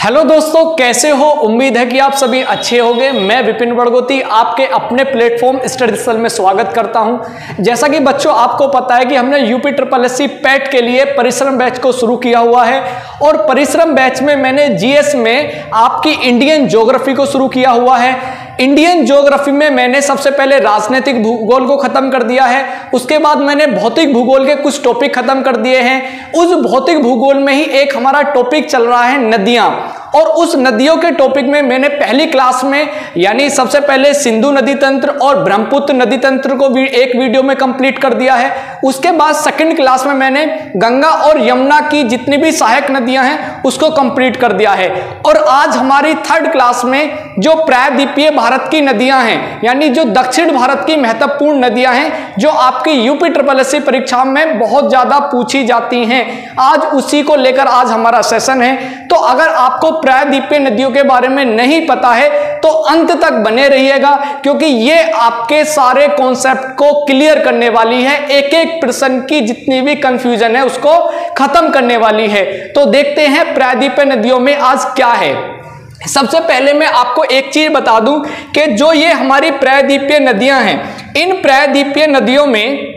Hello दोस्तों, कैसे हो? उम्मीद है कि आप सभी अच्छे होंगे। मैं विपिन बड़गोती आपके अपने प्लेटफॉर्म स्टडी सर्कल में स्वागत करता हूं। जैसा कि बच्चों आपको पता है कि हमने यूपी SSC पैट के लिए परिश्रम बैच को शुरू किया हुआ है और परिश्रम बैच में मैंने जीएस में आपकी इंडियन ज्योग्राफी को शुरू किया हुआ है। इंडियन ज्योग्राफी में मैंने सबसे पहले राजनीतिक भूगोल को खत्म कर दिया है, उसके बाद मैंने भौतिक भूगोल के कुछ टॉपिक खत्म कर दिए हैं। उस भौतिक भूगोल में ही एक हमारा टॉपिक चल रहा है नदियां, और उस नदियों के टॉपिक में मैंने पहली क्लास में यानी सबसे पहले सिंधु नदी तंत्र और ब्रह्मपुत्र नदी तंत्र को भी एक वीडियो में कंप्लीट कर दिया है। उसके बाद सेकंड क्लास में मैंने गंगा और यमुना की जितनी भी सहायक नदियां हैं उसको कंप्लीट कर दिया है। और आज हमारी थर्ड क्लास में जो प्रायद्वीपीय भारत की नदियां हैं यानी जो दक्षिण भारत की महत्वपूर्ण नदियां हैं जो आपकी यूपी SSC परीक्षा में बहुत ज्यादा पूछी जाती हैं, आज उसी को लेकर आज हमारा सेशन है। तो अगर आपको प्रायद्वीपीय नदियों के बारे में नहीं पता है तो अंत तक बने रहिएगा, क्योंकि ये आपके सारे कॉन्सेप्ट को क्लियर करने वाली है, एक एक प्रश्न की जितनी भी कंफ्यूजन है उसको खत्म करने वाली है। तो देखते हैं प्रायद्वीपीय नदियों में आज क्या है। सबसे पहले मैं आपको एक चीज बता दूं कि जो ये हमारी प्रायद्वीपीय नदियां हैं, इन प्रायद्वीपीय नदियों में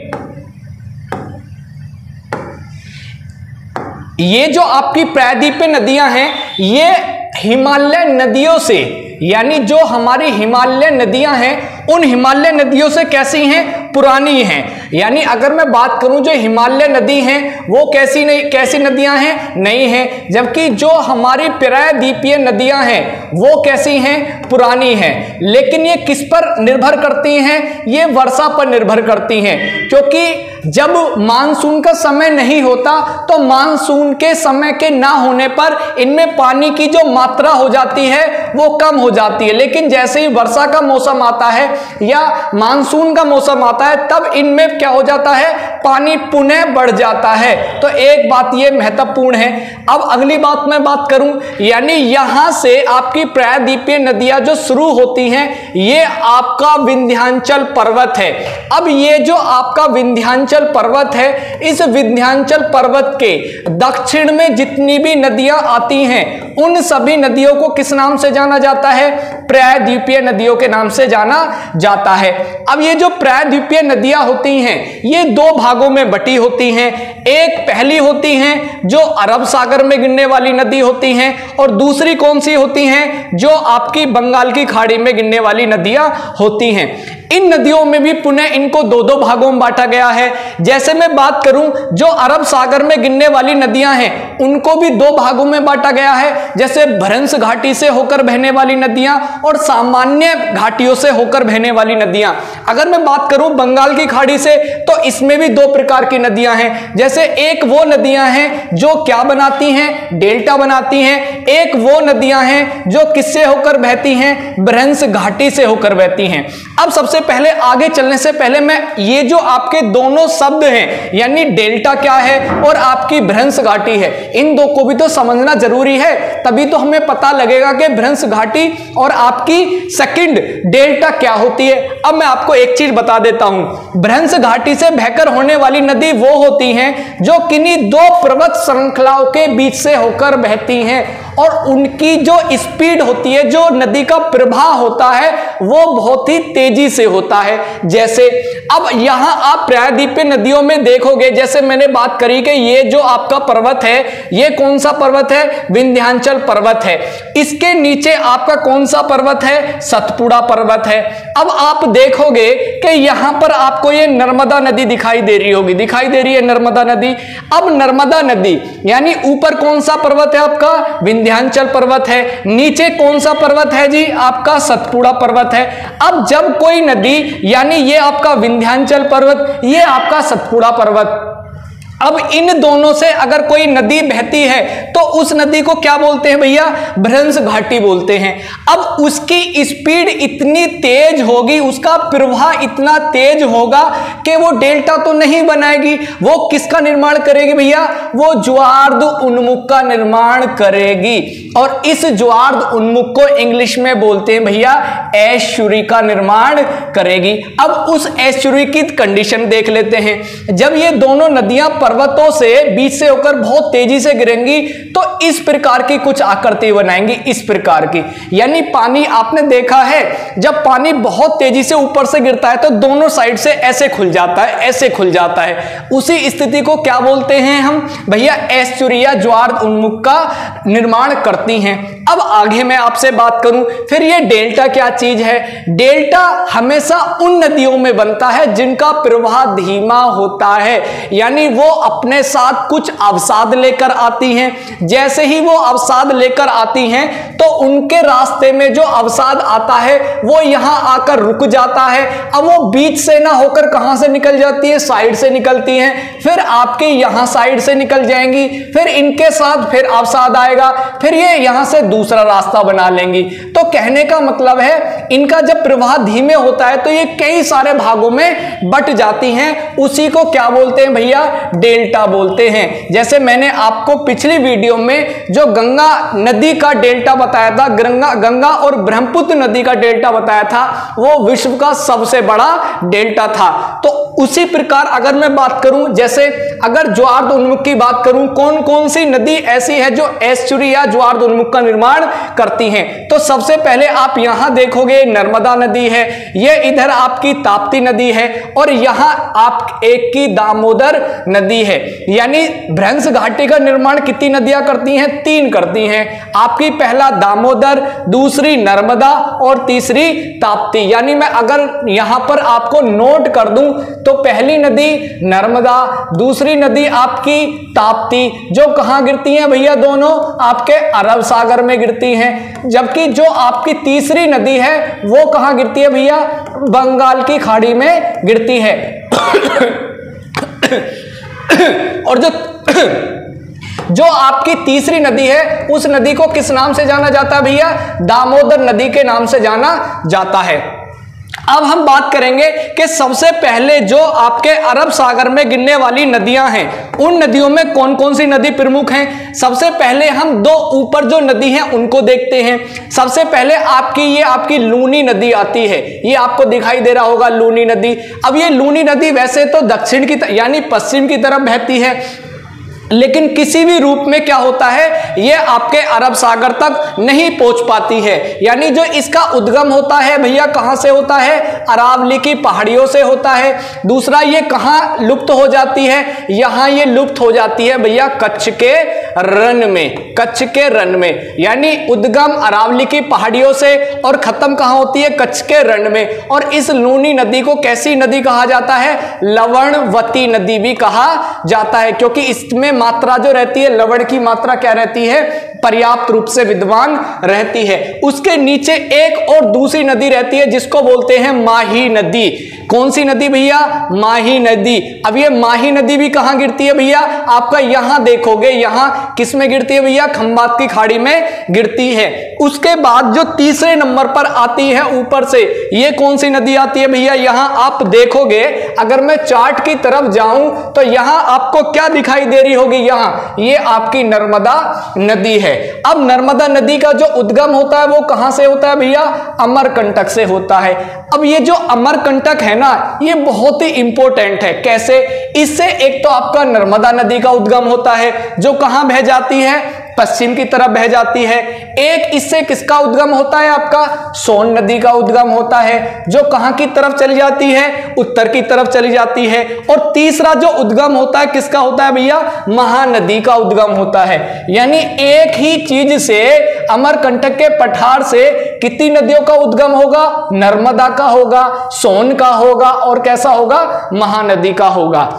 ये जो आपकी प्रायद्वीपीय नदियां हैं ये हिमालय नदियों से यानी जो हमारी हिमालय नदियां हैं उन हिमालय नदियों से कैसी हैं? पुरानी हैं। यानी अगर मैं बात करूं जो हिमालय नदी हैं वो कैसी नदियां हैं? नई हैं। जबकि जो हमारी प्रायद्वीपीय नदियां हैं वो कैसी हैं? पुरानी हैं। लेकिन ये किस पर निर्भर करती हैं? ये वर्षा पर निर्भर करती हैं, क्योंकि जब मानसून का समय नहीं होता तो मानसून के समय के ना होने पर इनमें पानी की जो मात्रा हो जाती है वो कम हो जाती है। लेकिन जैसे ही वर्षा का मौसम आता है या मानसून का मौसम आता है तब इनमें क्या हो जाता है? पानी पुनः बढ़ जाता है। तो एक बात ये महत्वपूर्ण है। अब अगली बात मैं बात करूं, यानी यहां से आपकी प्रायद्वीपीय नदियां जो शुरू होती हैं ये आपका विंध्याचल पर्वत है। अब ये जो आपका विंध्याचल पर्वत है, इस विंध्याचल पर्वत के दक्षिण में जितनी भी नदियां आती हैं उन सभी नदियों को किस नाम से जाना जाता है? प्रायद्वीपीय नदियों के नाम से जाना जाता है। अब ये जो प्रायद्वीपीय नदियां होती हैं ये दो भागों में बटी होती हैं। एक पहली होती हैं जो अरब सागर में गिरने वाली नदी होती हैं, और दूसरी कौन सी होती हैं? जो आपकी बंगाल की खाड़ी में गिरने वाली नदियां होती हैं। इन नदियों में भी पुनः इनको दो दो भागों में बांटा गया है। जैसे मैं बात करूं जो अरब सागर में गिरने वाली नदियां हैं उनको भी दो भागों में बांटा गया है, जैसे भ्रंश घाटी से होकर बहने वाली नदियां और सामान्य घाटियों से होकर बहने वाली नदियां। अगर मैं बात करूं बंगाल की खाड़ी से तो इसमें भी दो प्रकार की नदियां हैं। जैसे एक वो नदियां हैं जो क्या बनाती हैं? डेल्टा बनाती हैं। एक वो नदियां हैं जो किससे होकर बहती हैं? भ्रंश घाटी से होकर बहती हैं। अब सबसे पहले आगे चलने से पहले मैं ये जो आपके दोनों शब्द हैं यानी डेल्टा क्या है और आपकी भ्रंश घाटी है, इन दो को भी तो समझना जरूरी है, तभी तो हमें पता लगेगा कि भ्रंश घाटी और आपकी सेकंड डेल्टा क्या होती है। अब मैं आपको एक चीज बता देता हूं, भ्रंश घाटी से बहकर होने वाली नदी वो होती हैं जो किन्हीं दो पर्वत श्रृंखलाओं के बीच से होकर बहती हैं, और उनकी जो स्पीड होती है, जो नदी का प्रवाह होता है वो बहुत ही तेजी से होता है। जैसे अब यहां आप प्रायद्वीपीय नदियों में देखोगे, जैसे मैंने बात करी कि ये जो आपका पर्वत है ये कौन सा पर्वत है? विंध्याचल पर्वत है। इसके नीचे आपका कौन सा पर्वत है? सतपुड़ा पर्वत है। अब आप देखोगे कि यहां पर आपको ये नर्मदा नदी दिखाई दे रही होगी, दिखाई दे रही है नर्मदा नदी। अब नर्मदा नदी यानी ऊपर कौन सा पर्वत है? आपका विंध्याचल पर्वत है। नीचे कौन सा पर्वत है जी? आपका सतपुड़ा पर्वत है। अब जब कोई नदी यानी ये आपका विंध्याचल पर्वत, ये आपका सतपुड़ा पर्वत, अब इन दोनों से अगर कोई नदी बहती है तो उस नदी को क्या बोलते हैं भैया? भ्रंश घाटी बोलते हैं। अब उसकी स्पीड इतनी तेज होगी, उसका प्रवाह इतना तेज होगा कि वो डेल्टा तो नहीं बनाएगी, वो किसका निर्माण करेगी भैया? वो ज्वार्ध उन्मुख का निर्माण करेगी, और इस ज्वार्ध उन्मुख को इंग्लिश में बोलते हैं भैया एस्चुरी का निर्माण करेगी। अब उस एस्चुरी की कंडीशन देख लेते हैं। जब ये दोनों नदियां पर्वतों से बीच से होकर बहुत तेजी से गिरेंगी तो इस प्रकार की कुछ आकृति बनाएंगी, इस प्रकार की। यानी पानी आपने देखा है, जब पानी बहुत तेजी से ऊपर से गिरता है तो दोनों साइड से ऐसे खुल जाता है, ऐसे खुल जाता है। उसी स्थिति को क्या बोलते हैं हम भैया? एस्चुरिया ज्वार उन्मुख का निर्माण करती हैं। अब आगे मैं आपसे बात करूं, फिर ये डेल्टा क्या चीज है? डेल्टा हमेशा उन नदियों में बनता है जिनका प्रवाह धीमा होता है, यानी वो अपने साथ कुछ अवसाद लेकर आती हैं। जैसे ही वो अवसाद लेकर आती हैं तो उनके रास्ते में जो अवसाद आता है वो यहां आकर रुक जाता है। अब वो बीच से ना होकर कहां से निकल जाती है? साइड से निकलती हैं, फिर आपके यहां साइड से निकल जाएंगी, फिर इनके साथ फिर अवसाद आएगा, फिर ये यहां से दूसरा रास्ता बना लेंगी। तो कहने का मतलब है इनका जब प्रवाह धीमे होता है तो ये कई सारे भागों में बट जाती हैं, उसी को क्या बोलते हैं भैया? डेल्टा बोलते हैं। जैसे मैंने आपको पिछली वीडियो में जो गंगा नदी का डेल्टा बताया था, गंगा और ब्रह्मपुत्र नदी का डेल्टा बताया था, वो विश्व का सबसे बड़ा डेल्टा था। तो उसी प्रकार अगर मैं बात करूं, जैसे अगर ज्वार उन्मुख की बात करूं, कौन कौन सी नदी ऐसी है जो एस्चुरी या ज्वार उन्मुख का निर्माण करती हैं? तो सबसे पहले आप यहां देखोगे नर्मदा नदी है, ये इधर आपकी ताप्ती नदी है, और यहां आप एक की दामोदर नदी है। यानी भ्रंश घाटी का निर्माण कितनी नदियां करती हैं? 3 करती हैं आपकी। पहला दामोदर, दूसरी नर्मदा और तीसरी ताप्ती। यानी मैं अगर यहां पर आपको नोट कर दूं तो पहली नदी नर्मदा, दूसरी नदी आपकी ताप्ती, जो कहां गिरती हैं भैया? दोनों आपके अरब सागर में गिरती हैं। जबकि जो आपकी तीसरी नदी है वो कहां गिरती है भैया? बंगाल की खाड़ी में गिरती है। और जो आपकी तीसरी नदी है उस नदी को किस नाम से जाना जाता है भैया? दामोदर नदी के नाम से जाना जाता है। अब हम बात करेंगे कि सबसे पहले जो आपके अरब सागर में गिरने वाली नदियां हैं, उन नदियों में कौन कौन सी नदी प्रमुख हैं। सबसे पहले हम 2 ऊपर जो नदी हैं उनको देखते हैं। सबसे पहले ये आपकी लूनी नदी आती है, ये आपको दिखाई दे रहा होगा लूनी नदी। अब ये लूनी नदी वैसे तो दक्षिण की यानी पश्चिम की तरफ बहती है, लेकिन किसी भी रूप में क्या होता है, ये आपके अरब सागर तक नहीं पहुंच पाती है। यानी जो इसका उद्गम होता है भैया कहां से होता है? अरावली की पहाड़ियों से होता है। दूसरा, ये कहां लुप्त हो जाती है? यहां ये लुप्त हो जाती है भैया कच्छ के रण में, कच्छ के रण में। यानी उद्गम अरावली की पहाड़ियों से और खत्म कहां होती है? कच्छ के रण में। और इस लूनी नदी को कैसी नदी कहा जाता है? लवणवती नदी भी कहा जाता है, क्योंकि इसमें मात्रा जो रहती है, लवण की मात्रा क्या रहती है? पर्याप्त रूप से विद्यमान रहती है। उसके नीचे एक और दूसरी नदी रहती है जिसको बोलते हैं माही नदी। कौन सी नदी भैया? माही नदी। अब ये माही नदी भी कहां गिरती है भैया? आपका यहां देखोगे, यहां किस में गिरती है भैया? खंबात की खाड़ी में गिरती है। उसके बाद जो तीसरे नंबर पर आती है ऊपर से, ये कौन सी नदी आती है भैया? यहां आप देखोगे, अगर मैं चार्ट की तरफ जाऊं तो यहां आपको क्या दिखाई दे रही होगी? यहां ये आपकी नर्मदा नदी है। अब नर्मदा नदी का जो उद्गम होता है वो कहां से होता है भैया? अमरकंटक से होता है। अब ये जो अमरकंटक है ना, ये बहुत ही इंपॉर्टेंट है। कैसे? इससे एक तो आपका नर्मदा नदी का उद्गम होता है जो कहां बह जाती है? पश्चिम की तरफ बह जाती है। एक इससे किसका उद्गम होता है? आपका सोन नदी का उद्गम होता है, जो कहां की तरफ चली जाती है? उत्तर की तरफ चली जाती है। और तीसरा जो उद्गम होता है किसका होता है भैया? महानदी का उद्गम होता है। यानी एक ही चीज से, अमरकंटक के पठार से कितनी नदियों का उद्गम होगा? नर्मदा का होगा, सोन का होगा और कैसा होगा? महानदी का होगा।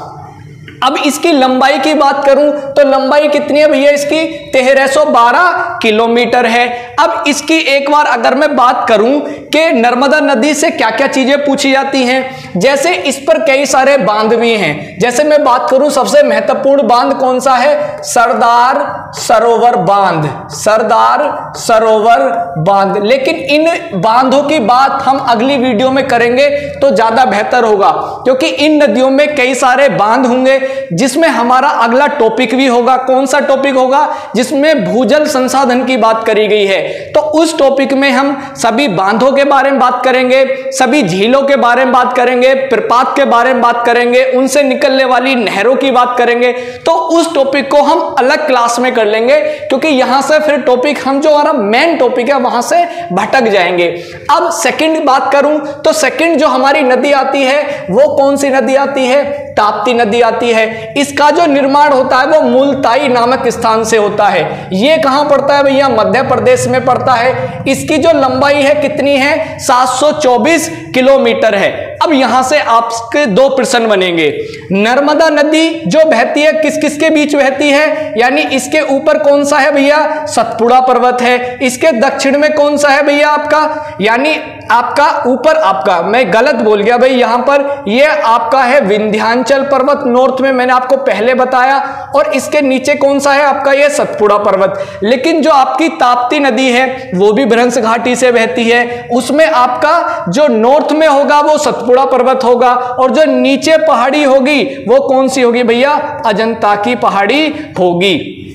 अब इसकी लंबाई की बात करूं तो लंबाई कितनी है भैया? इसकी 1312 किलोमीटर है। अब इसकी एक बार अगर मैं बात करूं कि नर्मदा नदी से क्या क्या चीजें पूछी जाती हैं, जैसे इस पर कई सारे बांध भी हैं। जैसे मैं बात करूं सबसे महत्वपूर्ण बांध कौन सा है? सरदार सरोवर बांध, सरदार सरोवर बांध। लेकिन इन बांधों की बात हम अगली वीडियो में करेंगे तो ज्यादा बेहतर होगा, क्योंकि इन नदियों में कई सारे बांध होंगे जिसमें हमारा अगला टॉपिक भी होगा। कौन सा टॉपिक होगा? जिसमें भूजल संसाधन की बात करी गई है। तो उस टॉपिक में हम सभी बांधों के बारे में बात करेंगे, सभी झीलों के बारे में बात करेंगे, प्रपात के बारे में बात करेंगे, उनसे निकलने वाली नहरों की बात करेंगे। तो उस टॉपिक को हम अलग क्लास में कर लेंगे, क्योंकि यहां से फिर टॉपिक हम जो हमारा मेन टॉपिक है वहां से भटक जाएंगे। अब सेकंड बात करूं तो सेकंड जो हमारी नदी आती है वो कौन सी नदी आती है? ताप्ती नदी आती है। इसका जो निर्माण होता है वो मुलताई नामक स्थान से होता है। ये कहां पड़ता है भैया? मध्य प्रदेश में पड़ता है। इसकी जो लंबाई है कितनी है? 724 किलोमीटर है। अब यहां से आपके दो प्रश्न बनेंगे। नर्मदा नदी जो बहती है किस किस के बीच बहती है? यानी इसके ऊपर कौन सा है भैया? सतपुड़ा पर्वत है। इसके दक्षिण में कौन सा है भैया आपका? यानी आपका ऊपर, आपका मैं गलत बोल गया भाई, यहां पर ये आपका है विंध्याचल पर्वत नॉर्थ में, मैंने आपको पहले बताया। और इसके नीचे कौन सा है आपका? ये सतपुड़ा पर्वत। लेकिन जो आपकी ताप्ती नदी है वो भी भ्रंश घाटी से बहती है। उसमें आपका जो नॉर्थ में होगा वो सतपुड़ा पर्वत होगा, और जो नीचे पहाड़ी होगी वो कौन सी होगी भैया? अजंता की पहाड़ी होगी।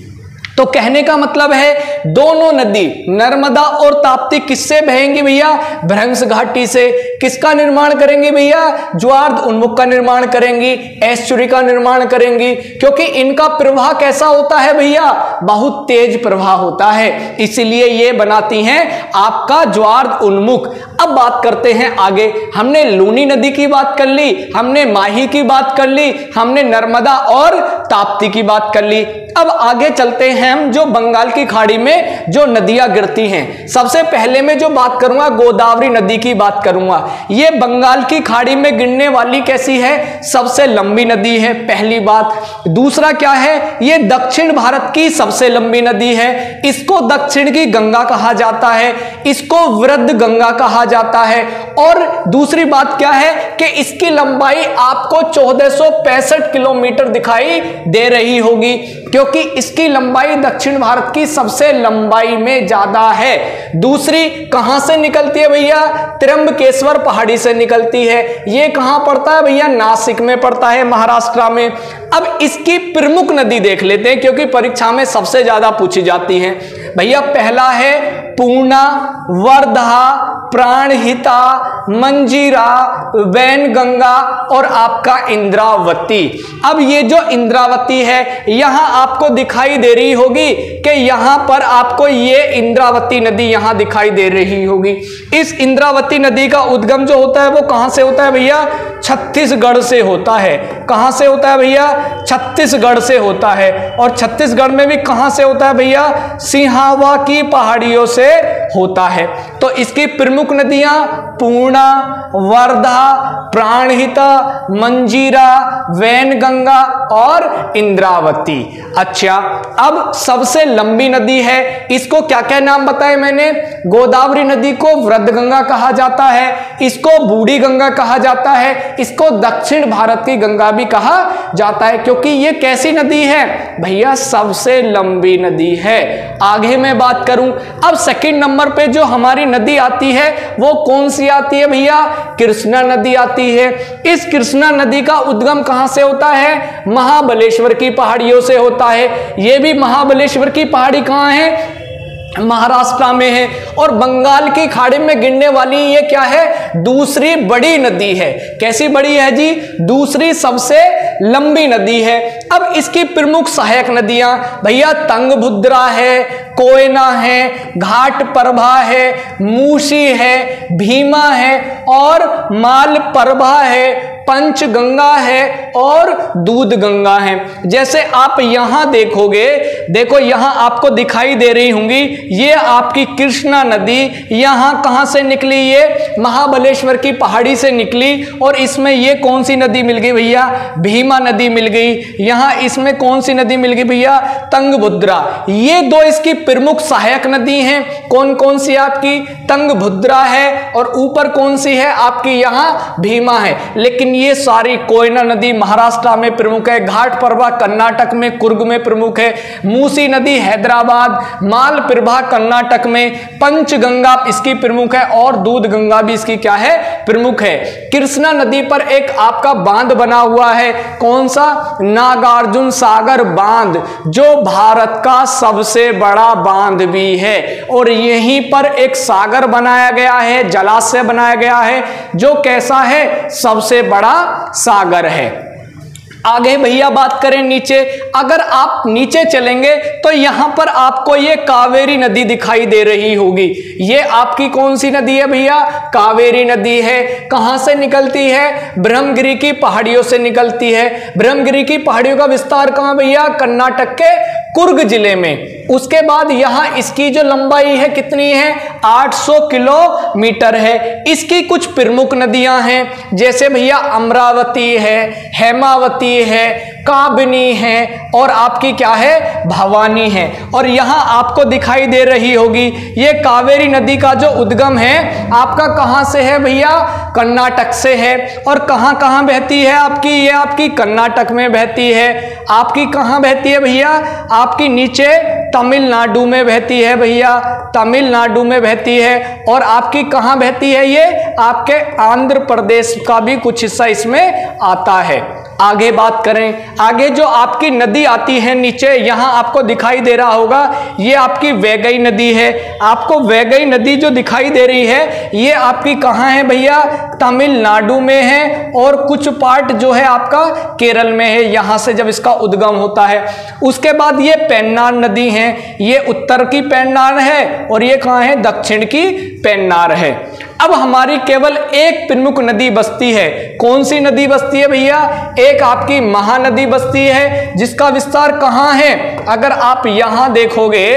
तो कहने का मतलब है दोनों नदी नर्मदा और ताप्ती किससे बहेंगी भैया? भ्रंश घाटी से। किसका निर्माण करेंगी भैया? ज्वार उन्मुख का निर्माण करेंगी, एस्चुरी का निर्माण करेंगी, क्योंकि इनका प्रवाह कैसा होता है भैया? बहुत तेज प्रवाह होता है, इसीलिए ये बनाती हैं आपका ज्वार उन्मुख। अब बात करते हैं आगे। हमने लूनी नदी की बात कर ली, हमने माही की बात कर ली, हमने नर्मदा और ताप्ती की बात कर ली। अब आगे चलते हैं हम जो बंगाल की खाड़ी में जो नदियां गिरती हैं। सबसे पहले मैं जो बात करूंगा गोदावरी नदी की बात करूंगा। ये बंगाल की खाड़ी में गिरने वाली कैसी है? सबसे लंबी नदी है, पहली बात। दूसरा क्या है? ये दक्षिण भारत की सबसे लंबी नदी है। इसको दक्षिण की गंगा कहा जाता है, इसको वृद्ध गंगा कहा जाता है। और दूसरी बात क्या है कि इसकी लंबाई आपको 1465 किलोमीटर दिखाई दे रही होगी, क्योंकि इसकी लंबाई दक्षिण भारत की सबसे लंबाई में ज्यादा है। दूसरी कहां से निकलती है भैया? त्र्यंबकेश्वर पहाड़ी से निकलती है। यह कहां पड़ता है भैया? नासिक में पड़ता है, महाराष्ट्र में। अब इसकी प्रमुख नदी देख लेते हैं, क्योंकि परीक्षा में सबसे ज्यादा पूछी जाती है भैया। पहला है पूर्णा, वर्धा, प्राणहिता, मंजीरा, वैनगंगा और आपका इंद्रावती। अब ये जो इंद्रावती है यहां आपको दिखाई दे रही होगी कि यहां पर आपको ये इंद्रावती नदी यहां दिखाई दे रही होगी। इस इंद्रावती नदी का उद्गम जो होता है वो कहां से होता है भैया? छत्तीसगढ़ से होता है। कहां से होता है भैया? छत्तीसगढ़ से होता है। और छत्तीसगढ़ में भी कहां से होता है भैया? सिहावा की पहाड़ियों से होता है। तो इसकी प्रमुख नदियां पूर्णा, वर्धा, प्राणहिता, मंजीरा, वैनगंगा और इंद्रावती। अच्छा, अब सबसे लंबी नदी है, इसको क्या क्या नाम बताए मैंने? गोदावरी नदी को वृद्धगंगा कहा जाता है, इसको बूढ़ी गंगा कहा जाता है, इसको दक्षिण भारत की गंगा भी कहा जाता है। क्योंकि ये कैसी नदी है भैया? सबसे लंबी नदी है। आगे मैं बात करूं, अब सेकंड नंबर पे जो हमारी नदी आती है वो कौन सी आती है भैया? कृष्णा नदी आती है। इस कृष्णा नदी का उद्गम कहां से होता है? महाबलेश्वर की पहाड़ियों से होता है। ये भी महाबलेश्वर की पहाड़ी कहां है? महाराष्ट्र में है। और बंगाल की खाड़ी में गिरने वाली ये क्या है? दूसरी बड़ी नदी है। कैसी बड़ी है जी? दूसरी सबसे लंबी नदी है। अब इसकी प्रमुख सहायक नदियां भैया तंगभद्रा है, कोयना है, घाटप्रभा है, मूसी है, भीमा है और मालप्रभा है, पंचगंगा है और दूध गंगा है। जैसे आप यहां देखोगे, देखो यहां आपको दिखाई दे रही होंगी ये आपकी कृष्णा नदी यहां कहां से निकली? ये महाबलेश्वर की पहाड़ी से निकली। और इसमें ये कौन सी नदी मिल गई भैया? भीमा नदी मिल गई। यहां इसमें कौन सी नदी मिल गई भैया? तंगभद्रा। ये दो इसकी प्रमुख सहायक नदी हैं। कौन कौन सी? आपकी तंगभद्रा है और ऊपर कौन सी है आपकी? यहां भीमा है। लेकिन ये सारी, कोयना नदी महाराष्ट्र में प्रमुख है, घाटप्रभा कर्नाटक में कुर्ग में प्रमुख है, मूसी नदी हैदराबाद, मालप्रभा कर्नाटक में, पंचगंगा इसकी प्रमुख है और दूध गंगा भी इसकी क्या है? प्रमुख है। कृष्णा नदी पर एक आपका बांध बना हुआ है कौन सा? नागार्जुन सागर बांध, जो भारत का सबसे बड़ा बांध भी है। और यहीं पर एक सागर बनाया गया है, जलाशय बनाया गया है, जो कैसा है? सबसे बड़ा सागर है। आगे भैया बात करें नीचे, अगर आप नीचे चलेंगे तो यहां पर आपको ये कावेरी नदी दिखाई दे रही होगी। ये आपकी कौन सी नदी है भैया? कावेरी नदी है। कहां से निकलती है? ब्रह्मगिरी की पहाड़ियों से निकलती है। ब्रह्मगिरी की पहाड़ियों का विस्तार कहां भैया? कर्नाटक के कुर्ग जिले में। उसके बाद यहां इसकी जो लंबाई है कितनी है? 800 किलोमीटर है। इसकी कुछ प्रमुख नदियां हैं, जैसे भैया अमरावती है, हेमावती है, काबिनी है और आपकी क्या है? भवानी है। और यहां आपको दिखाई दे रही होगी ये कावेरी नदी का जो उद्गम है आपका कहां से है भैया? कर्नाटक से है। और कहां कहां बहती है आपकी? ये आपकी कर्नाटक में बहती है। आपकी कहां बहती है भैया? आपकी नीचे तमिलनाडु में बहती है भैया, तमिलनाडु में बहती है। और आपकी कहां बहती है? ये आपके आंध्र प्रदेश का भी कुछ हिस्सा इसमें आता है। आगे बात करें, आगे जो आपकी नदी आती है नीचे, यहां आपको दिखाई दे रहा होगा ये आपकी वैगई नदी है। आपको वैगई नदी जो दिखाई दे रही है ये आपकी कहां है भैया? तमिलनाडु में है। और कुछ पार्ट जो है आपका केरल में है, यहां से जब इसका उद्गम होता है। उसके बाद ये पेन्नार नदी है, ये उत्तर की पेन्नार है और ये कहां है? दक्षिण की पेन्नार है। अब हमारी केवल एक प्रमुख नदी बसती है। कौन सी नदी बसती है भैया? एक आपकी महानदी बसती है, जिसका विस्तार कहां है? अगर आप यहां देखोगे,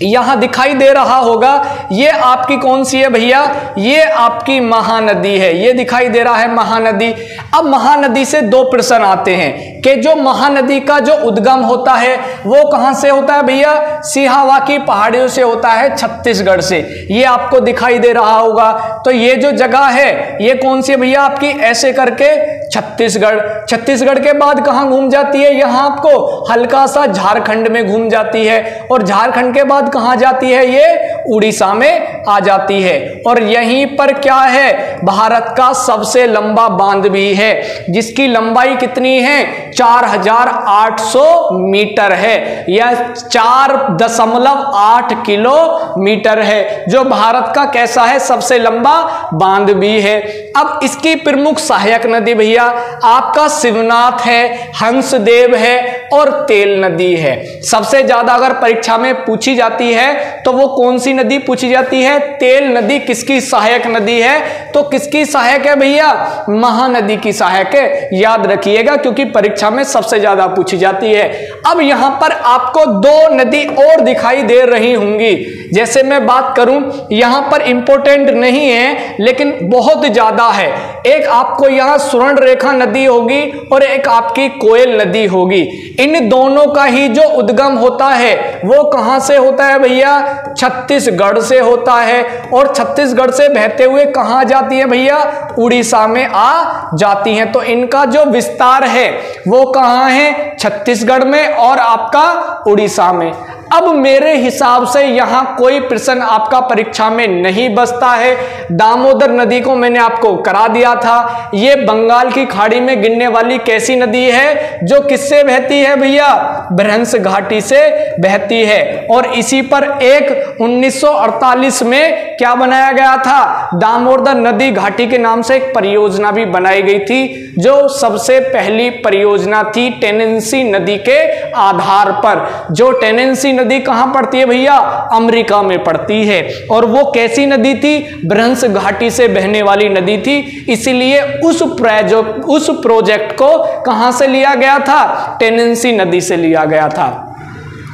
यहां दिखाई दे रहा होगा ये आपकी कौन सी है भैया? ये आपकी महानदी है। ये दिखाई दे रहा है महानदी। अब महानदी से दो प्रश्न आते हैं कि जो महानदी का जो उद्गम होता है वो कहां से होता है भैया? सिहावा की पहाड़ियों से होता है, छत्तीसगढ़ से। ये आपको दिखाई दे रहा होगा। तो ये जो जगह है ये कौन सी है भैया आपकी? ऐसे करके छत्तीसगढ़। छत्तीसगढ़ के बाद कहां घूम जाती है? यहां आपको हल्का सा झारखंड में घूम जाती है। और झारखंड के बाद कहां जाती है? ये उड़ीसा में आ जाती है। और यहीं पर क्या है? भारत का सबसे लंबा बांध भी है, जिसकी लंबाई कितनी है? 4800 मीटर है, यह 4.8 किलोमीटर है, जो भारत का कैसा है? सबसे लंबा बांध भी है। अब इसकी प्रमुख सहायक नदी भैया आपका शिवनाथ है, हंसदेव है और तेल नदी है। सबसे ज्यादा अगर परीक्षा में पूछी जाती है तो वो कौन सी नदी पूछी जाती है? तेल नदी किसकी सहायक नदी है? तो किसकी सहायक है भैया? महानदी की सहायक है, याद रखिएगा, क्योंकि परीक्षा में सबसे ज्यादा पूछी जाती है। अब यहां पर आपको दो नदी और दिखाई दे रही होंगी। जैसे मैं बात करूं, यहां पर इंपॉर्टेंट नहीं है लेकिन बहुत ज्यादा है। एक आपको यहां स्वर्ण रेखा नदी होगी और एक आपकी कोयल नदी होगी। इन दोनों का ही जो उद्गम होता है वो कहां से होता है भैया? छत्तीसगढ़ से होता है। और छत्तीसगढ़ से बहते हुए कहां जाती है भैया? उड़ीसा में आ जाती हैं। तो इनका जो विस्तार है वो कहां है? छत्तीसगढ़ में और आपका उड़ीसा में। अब मेरे हिसाब से यहां कोई प्रश्न आपका परीक्षा में नहीं बचता है। दामोदर नदी को मैंने आपको करा दिया था। ये बंगाल की खाड़ी में गिरने वाली कैसी नदी है? जो किससे बहती है भैया? बृहंस घाटी से बहती है। और इसी पर एक 1948 में क्या बनाया गया था? दामोदर नदी घाटी के नाम से एक परियोजना भी बनाई गई थी, जो सबसे पहली परियोजना थी टेनेंसी नदी के आधार पर। जो टेनेंसी नदी कहां पड़ती है भैया? अमेरिका में पड़ती है। और वो कैसी नदी थी? बृहंस घाटी से बहने वाली नदी थी। इसीलिए उस प्रोजेक्ट को कहां से लिया गया था? टेनेंसी नदी से लिया गया था।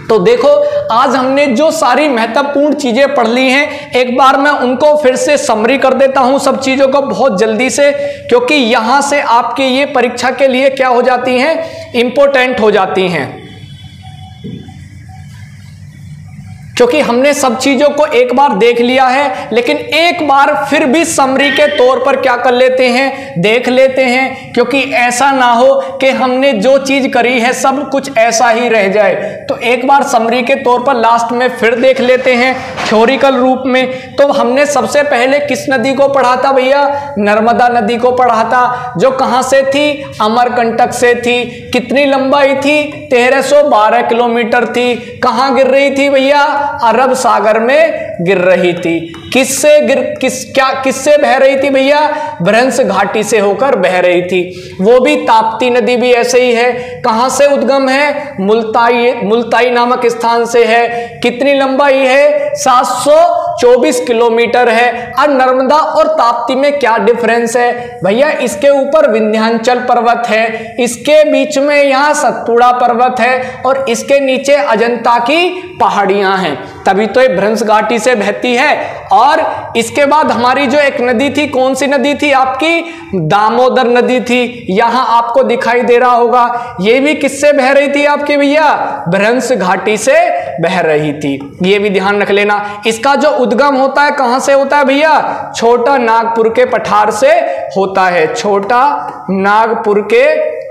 तो देखो, आज हमने जो सारी महत्वपूर्ण चीजें पढ़ ली हैं, एक बार मैं उनको फिर से समरी कर देता हूं सब चीजों को बहुत जल्दी से, क्योंकि यहां से आपके ये परीक्षा के लिए क्या हो जाती हैं? इंपॉर्टेंट हो जाती हैं। क्योंकि हमने सब चीजों को एक बार देख लिया है, लेकिन एक बार फिर भी समरी के तौर पर क्या कर लेते हैं? देख लेते हैं, क्योंकि ऐसा ना हो कि हमने जो चीज करी है सब कुछ ऐसा ही रह जाए। तो एक बार समरी के तौर पर लास्ट में फिर देख लेते हैं थ्योरिकल रूप में। तो हमने सबसे पहले किस नदी को पढ़ा था भैया? नर्मदा नदी को पढ़ा था, जो कहां से थी? अमरकंटक से थी। कितनी लंबाई थी? 1312 किलोमीटर थी। कहां गिर रही थी भैया? अरब सागर में गिर रही थी। किससे बह रही थी भैया? भ्रंश घाटी से होकर बह रही थी। वो भी ताप्ती नदी भी ऐसे ही है। कहां से उद्गम है? मुल्ताई नामक स्थान से है। कितनी लंबाई है? 724 किलोमीटर है। और नर्मदा और ताप्ती में क्या डिफरेंस है भैया? इसके ऊपर विंध्याचल पर्वत है, इसके बीच में यहां सतपुड़ा पर्वत है, और इसके नीचे अजंता की पहाड़ियां हैं, तभी तो ये भ्रंश घाटी से बहती है। और इसके बाद हमारी जो एक नदी थी, कौन सी नदी थी आपकी? दामोदर नदी थी। यहां आपको दिखाई दे रहा होगा, ये भी किससे बह रही थी आपकी भैया? भ्रंश घाटी से बह रही थी। ये भी ध्यान रख लेना। इसका जो उद्गम होता है कहां से होता है भैया? छोटा नागपुर के पठार से होता है। छोटा नागपुर के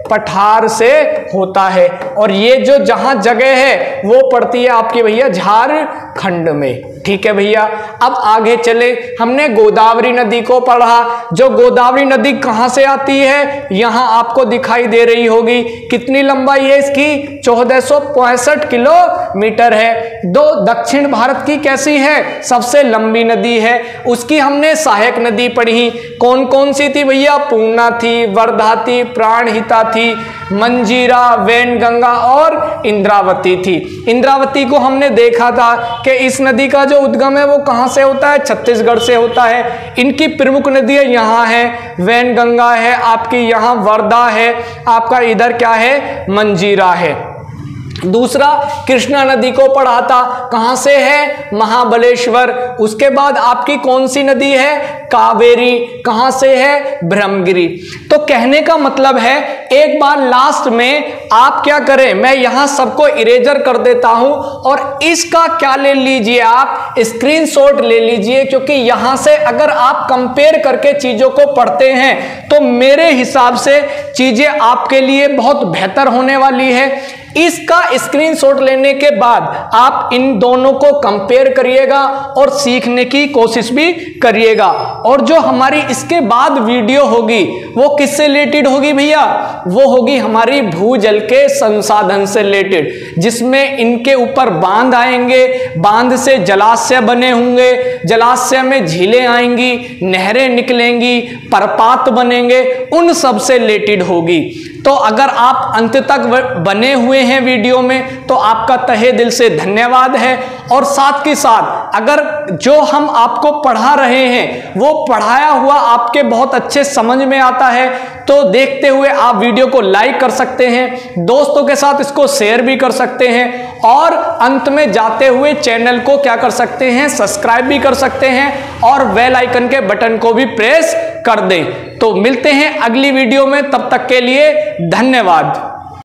पठार से होता है। और ये जो जहां जगह है वो पड़ती है आपकी भैया झारखंड में। ठीक है भैया, अब आगे चले। हमने गोदावरी नदी को पढ़ा। जो गोदावरी नदी कहां से आती है? यहां आपको दिखाई दे रही होगी। कितनी लंबाई है इसकी? 1465 किलोमीटर है। दो दक्षिण भारत की कैसी है? सबसे लंबी नदी है। उसकी हमने सहायक नदी पढ़ी। कौन कौन सी थी भैया? पूर्णा थी, वर्धा थी, प्राणहिता थी, मंजीरा, वैनगंगा और इंद्रावती थी। इंद्रावती को हमने देखा था कि इस नदी का जो उद्गम है वो कहां से होता है? छत्तीसगढ़ से होता है। इनकी प्रमुख नदियां यहां है, वैनगंगा है आपकी, यहां वर्धा है आपका, इधर क्या है? मंजीरा है। दूसरा कृष्णा नदी को पढ़ा था। कहां से है? महाबलेश्वर। उसके बाद आपकी कौन सी नदी है? कावेरी। कहां से है? ब्रह्मगिरी। तो कहने का मतलब है, एक बार लास्ट में आप क्या करें, मैं यहां सबको इरेजर कर देता हूं और इसका क्या ले लीजिए, आप स्क्रीनशॉट ले लीजिए, क्योंकि यहां से अगर आप कंपेयर करके चीजों को पढ़ते हैं तो मेरे हिसाब से चीजें आपके लिए बहुत बेहतर होने वाली है। इसका स्क्रीनशॉट लेने के बाद आप इन दोनों को कंपेयर करिएगा और सीखने की कोशिश भी करिएगा। और जो हमारी इसके बाद वीडियो होगी वो किससे रिलेटेड होगी भैया? वो होगी हमारी भूजल के संसाधन से रिलेटेड, जिसमें इनके ऊपर बांध आएंगे, बांध से जलाशय बने होंगे, जलाशय में झीलें आएंगी, नहरें निकलेंगी, प्रपात बनेंगे, उन सब से रिलेटेड होगी। तो अगर आप अंत तक बने हुए हैं वीडियो में तो आपका तहे दिल से धन्यवाद है। और साथ के साथ अगर जो हम आपको पढ़ा रहे हैं वो पढ़ाया हुआ आपके बहुत अच्छे समझ में आता है तो देखते हुए आप वीडियो को लाइक कर सकते हैं, दोस्तों के साथ इसको शेयर भी कर सकते हैं, और अंत में जाते हुए चैनल को क्या कर सकते हैं? सब्सक्राइब भी कर सकते हैं और बेल आइकन के बटन को भी प्रेस कर दें। तो मिलते हैं अगली वीडियो में, तब तक के लिए धन्यवाद।